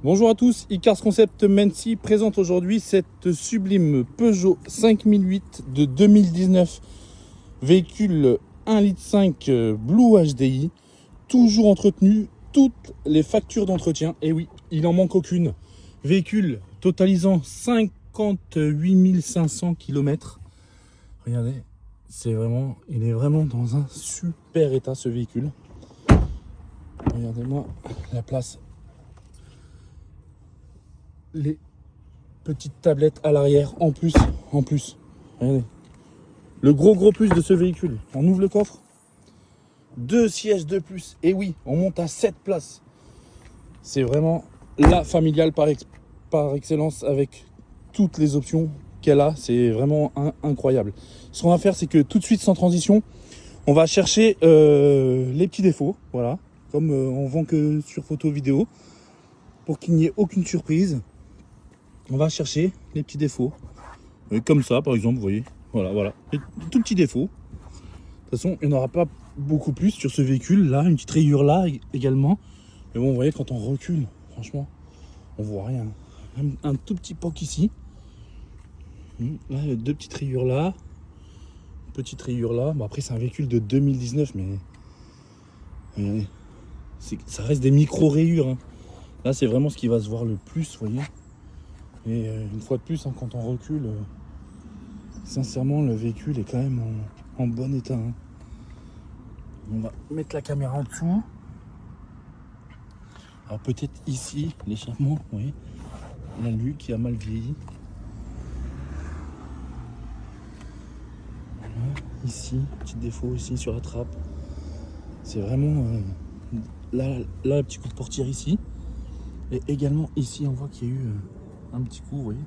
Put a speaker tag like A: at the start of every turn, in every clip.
A: Bonjour à tous, Icars Concept Mency présente aujourd'hui cette sublime Peugeot 5008 de 2019. Véhicule 1,5 litre Blue HDI, toujours entretenu, toutes les factures d'entretien. Et oui, il n'en manque aucune. Véhicule totalisant 58 500 km. Regardez, il est vraiment dans un super état ce véhicule. Regardez-moi la place. Les petites tablettes à l'arrière en plus. Regardez. Le gros plus de ce véhicule. On ouvre le coffre. 2 sièges de plus. Et oui, on monte à 7 places. C'est vraiment la familiale par excellence avec toutes les options qu'elle a. C'est vraiment incroyable. Ce qu'on va faire, c'est que tout de suite, sans transition, on va chercher les petits défauts. Voilà. Comme on vend que sur photo vidéo. Pour qu'il n'y ait aucune surprise. On va chercher les petits défauts. Comme ça, par exemple, vous voyez. Voilà. Les tout petits défauts. De toute façon, il n'y en aura pas beaucoup plus sur ce véhicule. Là, une petite rayure là également. Mais bon, vous voyez, quand on recule, franchement, on voit rien. Un tout petit poc ici. Là, il y a 2 petites rayures là. Une petite rayure là. Bon, après, c'est un véhicule de 2019, mais... Regardez. Ça reste des micro-rayures. Hein. Là, c'est vraiment ce qui va se voir le plus, vous voyez. Et une fois de plus, hein, quand on recule, sincèrement, le véhicule est quand même en bon état. Hein. On va mettre la caméra en dessous. Alors peut-être ici, l'échappement, vous voyez. La nuque qui a mal vieilli. Voilà. Ici, petit défaut ici sur la trappe. C'est vraiment... là, un petit coup de portière ici. Et également ici, on voit qu'il y a eu un petit coup, vous voyez.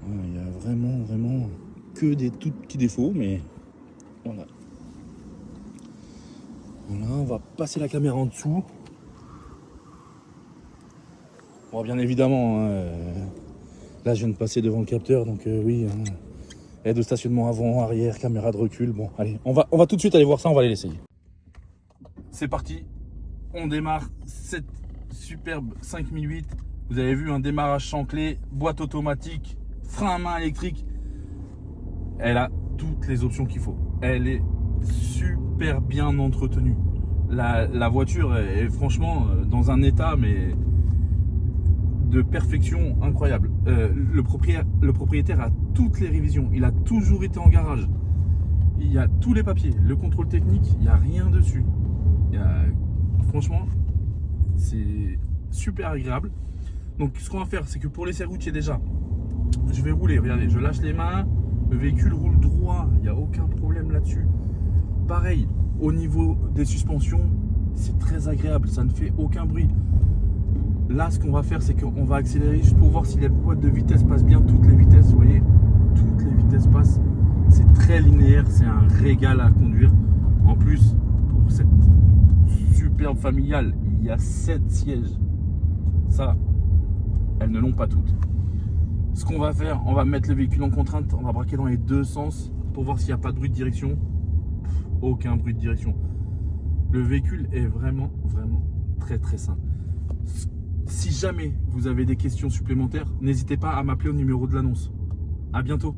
A: Voilà, il y a vraiment que des tout petits défauts, mais voilà. Voilà, on va passer la caméra en dessous. Bon, bien évidemment, là je viens de passer devant le capteur, donc oui, aide au stationnement avant, arrière, caméra de recul. Bon, allez, on va tout de suite aller voir ça, on va aller l'essayer. C'est parti, on démarre cette superbe 5008. Vous avez vu un démarrage sans clé, boîte automatique, frein à main électrique. Elle a toutes les options qu'il faut. Elle est super bien entretenue. La voiture est franchement dans un état mais de perfection incroyable. Le propriétaire a toutes les révisions. Il a toujours été en garage. Il y a tous les papiers. Le contrôle technique, il n'y a rien dessus. Franchement, c'est super agréable. Donc ce qu'on va faire, c'est que pour l'essai routier déjà, je vais rouler. Regardez, je lâche les mains. Le véhicule roule droit. Il n'y a aucun problème là-dessus. Pareil, au niveau des suspensions, c'est très agréable. Ça ne fait aucun bruit. Là, ce qu'on va faire, c'est qu'on va accélérer juste pour voir si les boîtes de vitesse passent bien. Toutes les vitesses, vous voyez, toutes les vitesses passent. C'est très linéaire. C'est un régal à conduire. En plus, pour cette superbe familiale, il y a 7 sièges. Ça, elles ne l'ont pas toutes. Ce qu'on va faire, on va mettre le véhicule en contrainte, on va braquer dans les deux sens pour voir s'il n'y a pas de bruit de direction. Aucun bruit de direction. Le véhicule est vraiment très sain. Si jamais vous avez des questions supplémentaires, n'hésitez pas à m'appeler au numéro de l'annonce. À bientôt.